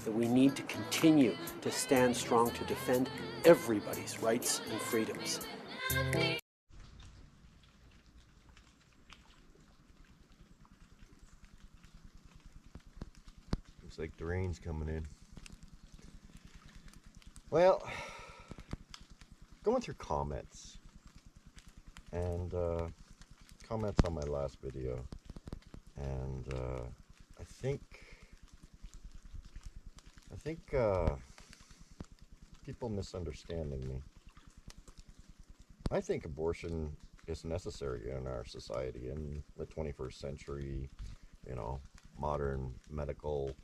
that we need to continue to stand strong to defend everybody's rights and freedoms. Looks like the rain's coming in. Well, going through comments and comments on my last video, and I think people misunderstanding me. I think abortion is necessary in our society in the 21st century, you know, modern medical.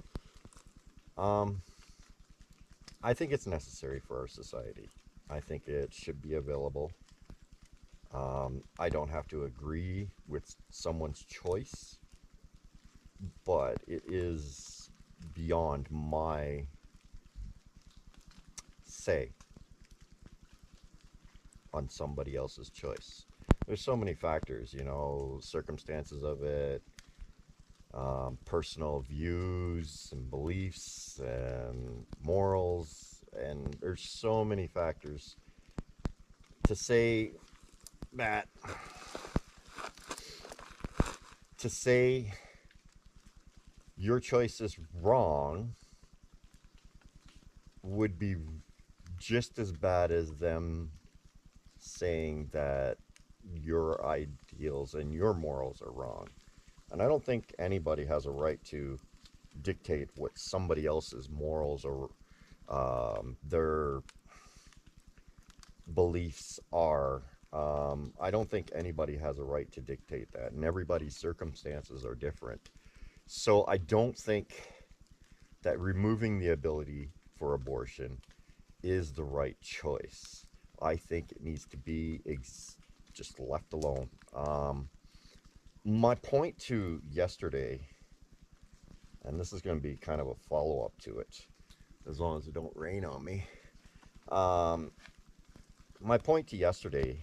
I think it's necessary for our society. I think it should be available. I don't have to agree with someone's choice, but it is beyond my say on somebody else's choice. There's so many factors, you know, circumstances of it, personal views and beliefs and morals, and there's so many factors. To say your choice is wrong would be just as bad as them saying that your ideals and your morals are wrong. And I don't think anybody has a right to dictate what somebody else's morals or their beliefs are. I don't think anybody has a right to dictate that, and everybody's circumstances are different. So I don't think that removing the ability for abortion is the right choice. I think it needs to be just left alone. My point to yesterday, and this is going to be kind of a follow-up to it, as long as it don't rain on me. My point to yesterday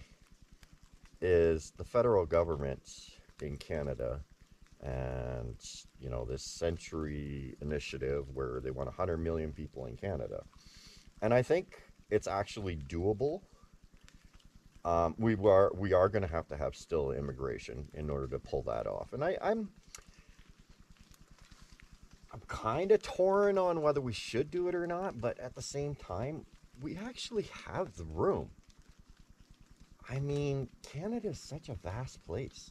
is the federal government in Canada and, you know, this Century initiative where they want 100 million people in Canada. And I think it's actually doable. We are going to have still immigration in order to pull that off. And I'm kind of torn on whether we should do it or not, but at the same time, we actually have the room. I mean, Canada is such a vast place.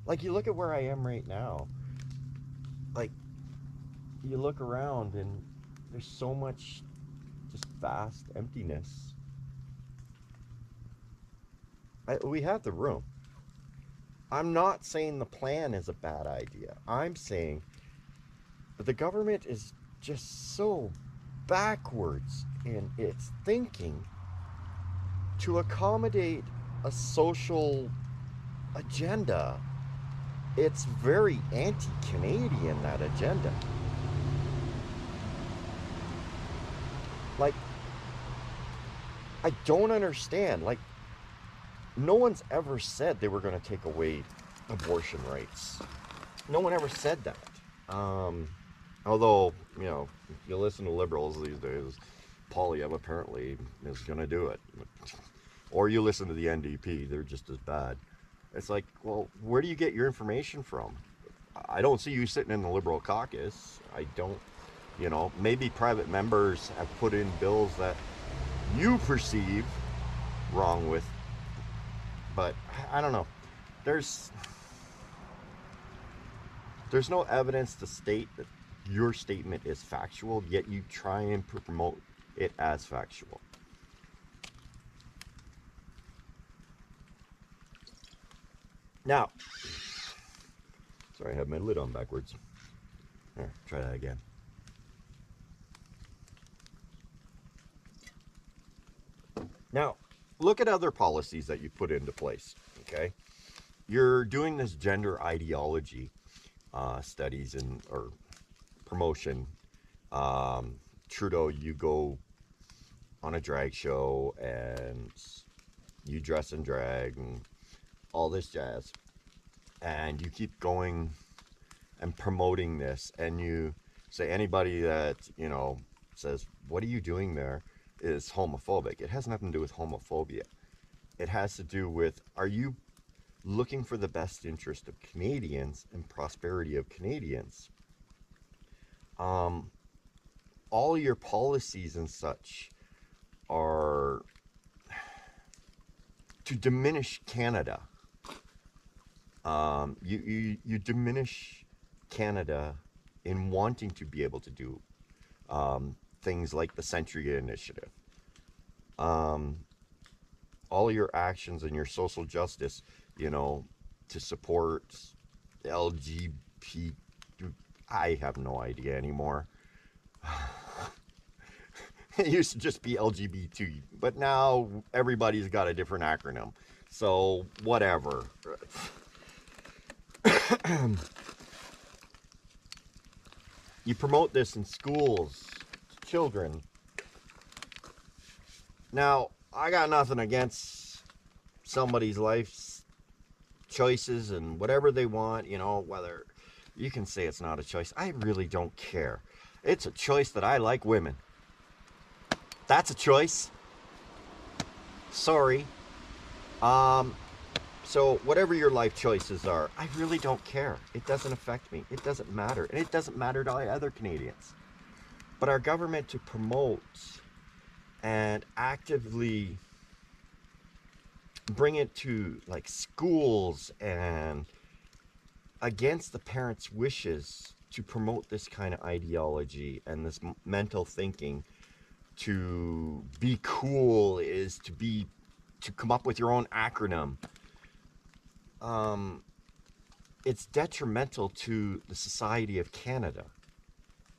Like, you look at where I am right now, like, you look around and there's so much just vast emptiness. We have the room. I'm not saying the plan is a bad idea. I'm saying that the government is just so backwards in its thinking to accommodate a social agenda. It's very anti-Canadian, that agenda. Like, I don't understand. Like, no one's ever said they were going to take away abortion rights. No one ever said that. Although, you know, if you listen to liberals these days, Poilievre apparently is going to do it. Or you listen to the NDP, they're just as bad. It's like, well, where do you get your information from? I don't see you sitting in the Liberal caucus. I don't, you know, maybe private members have put in bills that you perceive wrong with, but I don't know. There's no evidence to state that your statement is factual, yet you try and promote it as factual. Now, sorry, I have my lid on backwards. Here, try that again. Now, look at other policies that you put into place, okay? You're doing this gender ideology studies or promotion. Trudeau, you go on a drag show and you dress in drag and all this jazz, and you keep going and promoting this, and you say anybody that, says, what are you doing there, is homophobic. It has nothing to do with homophobia. It has to do with, are you looking for the best interest of Canadians and prosperity of Canadians? All your policies and such are to diminish Canada. You diminish Canada in wanting to be able to do things like the Century Initiative. All your actions and your social justice, to support LGBT, I have no idea anymore. It used to just be LGBT, but now everybody's got a different acronym. So, whatever. You promote this in schools, to children. Now, I got nothing against somebody's life's choices and whatever they want, whether you can say it's not a choice. I really don't care. It's a choice that I like women. That's a choice. Sorry. So whatever your life choices are, I really don't care. It doesn't affect me. It doesn't matter. And it doesn't matter to other Canadians. But our government to promote and actively bring it to like schools and against the parents' wishes to promote this kind of ideology and this mental thinking, to be cool is to come up with your own acronym. It's detrimental to the society of Canada.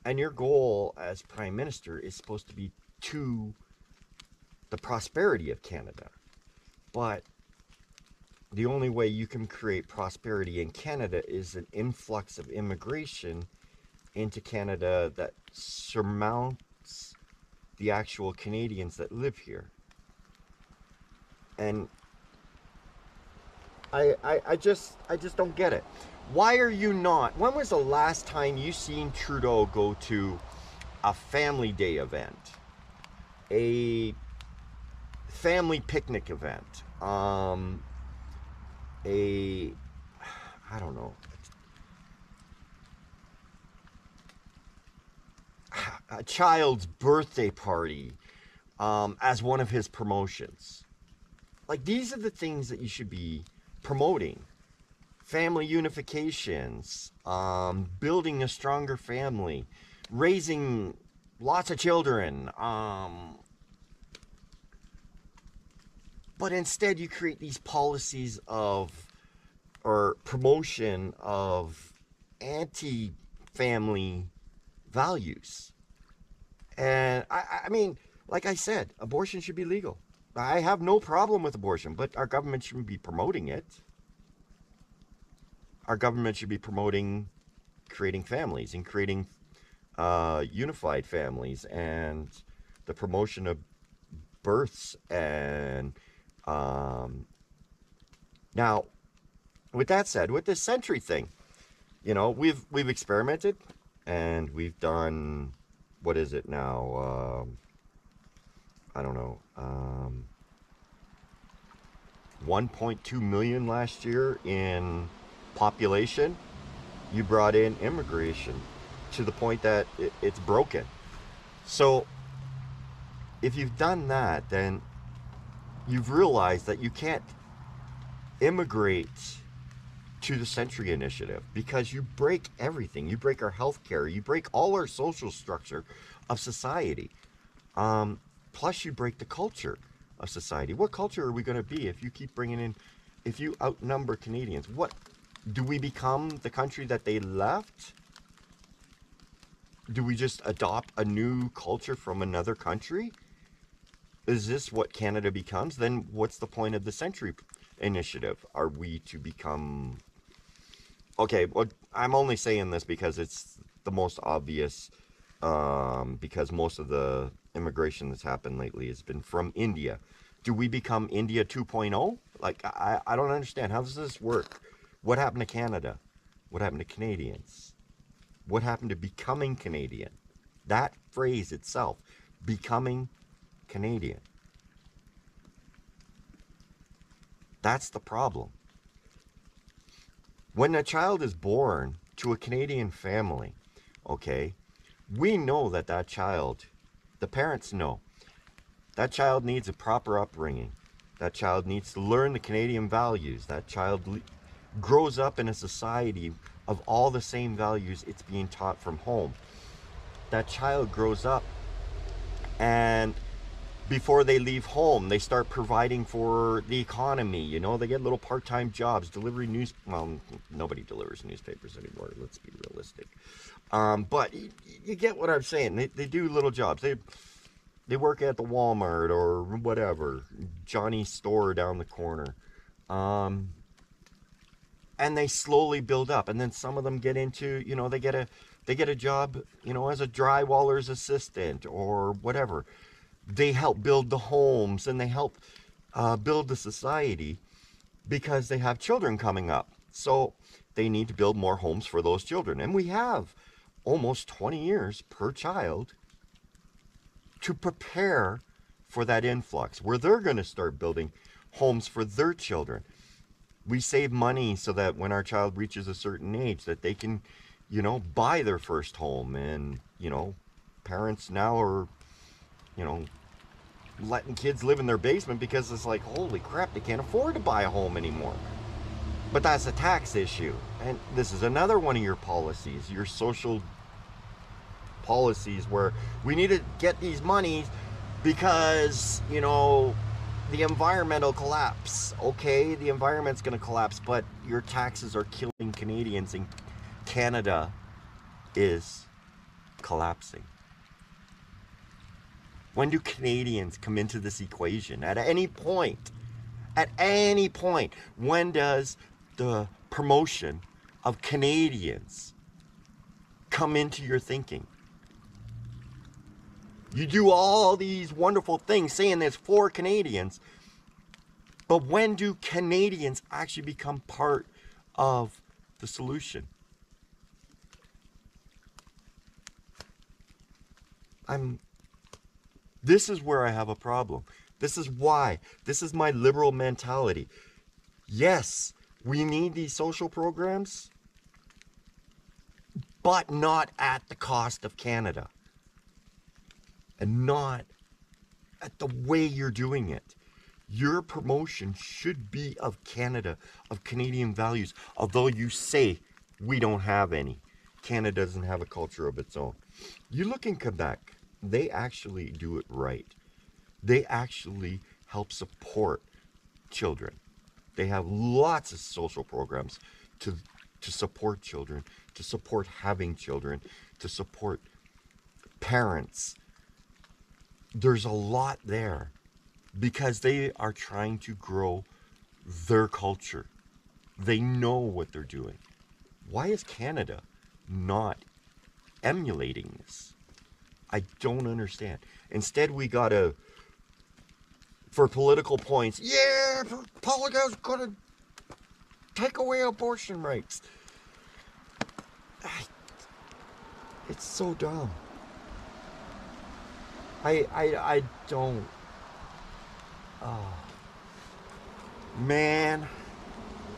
And your goal as Prime Minister is supposed to be to the prosperity of Canada. But the only way you can create prosperity in Canada is an influx of immigration into Canada that surmounts the actual Canadians that live here. And I just don't get it. Why are you not? When was the last time you seen Trudeau go to a family day event, a family picnic event, I don't know, a child's birthday party as one of his promotions? Like, these are the things that you should be promoting. Family unifications, building a stronger family, raising lots of children. But instead you create these policies or promotion of anti-family values. And I mean, like I said, abortion should be legal. I have no problem with abortion, but our government shouldn't be promoting it. Our government should be promoting creating families and creating unified families and the promotion of births. And now, with that said, with this Century thing, we've experimented and we've done, what is it now? I don't know, 1.2 million last year in population. You brought in immigration to the point that it's broken. So if you've done that, then you've realized that you can't immigrate to the Century Initiative because you break everything. You break our healthcare. You break all our social structure of society. Plus you break the culture of society. What culture are we going to be if you keep bringing in, if you outnumber Canadians? What, do we become the country that they left? Do we just adopt a new culture from another country? Is this what Canada becomes? Then what's the point of the Century Initiative? Are we to become... Okay, well, I'm only saying this because it's the most obvious, because most of the immigration that's happened lately has been from India. Do we become India 2.0? Like, I don't understand. How does this work? What happened to Canada? What happened to Canadians? What happened to becoming Canadian? That phrase itself, becoming Canadian. That's the problem. When a child is born to a Canadian family, okay, we know that that child, the parents know, that child needs a proper upbringing. That child needs to learn the Canadian values. That child grows up in a society of all the same values it's being taught from home. That child grows up, and before they leave home, they start providing for the economy. You know, they get little part-time jobs, delivering well, nobody delivers newspapers anymore, let's be realistic. But you get what I'm saying. They do little jobs. They work at the Walmart or whatever, Johnny's store down the corner. And they slowly build up. And then some of them get into, you know, they get a job, you know, as a drywaller's assistant or whatever. They help build the homes, and they help build the society because they have children coming up. So they need to build more homes for those children. And we have almost 20 years per child to prepare for that influx, where they're going to start building homes for their children. We save money so that when our child reaches a certain age, that they can, you know, buy their first home. And, you know, parents now are, you know, letting kids live in their basement because it's like, holy crap, they can't afford to buy a home anymore. But that's a tax issue. And this is another one of your policies, your social policies, where we need to get these monies because, you know, the environmental collapse. Okay, the environment's going to collapse, but your taxes are killing Canadians, and Canada is collapsing. When do Canadians come into this equation? At any point. At any point. When does the promotion of Canadians come into your thinking? You do all these wonderful things saying there's for Canadians, but when do Canadians actually become part of the solution? This is where I have a problem. This is why. This is my liberal mentality. Yes, we need these social programs, but not at the cost of Canada. And not at the way you're doing it. Your promotion should be of Canada, of Canadian values. Although you say we don't have any. Canada doesn't have a culture of its own. You look in Quebec, they actually do it right. They actually help support children. They have lots of social programs to support children, to support having children, to support parents. There's a lot there because they are trying to grow their culture. They know what they're doing. Why is Canada not emulating this? I don't understand. Instead, we gotta, for political points, yeah, politics gonna take away abortion rights. It's so dumb. I don't. Oh. Man.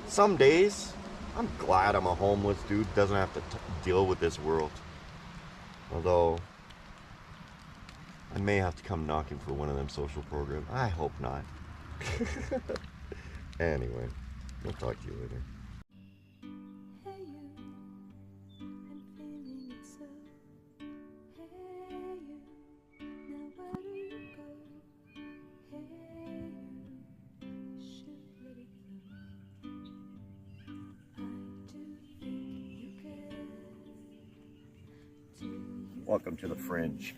Some days, I'm glad I'm a homeless dude. Doesn't have to deal with this world. Although, I may have to come knocking for one of them social programs. I hope not. Anyway, we'll talk to you later. Welcome to the Fringe.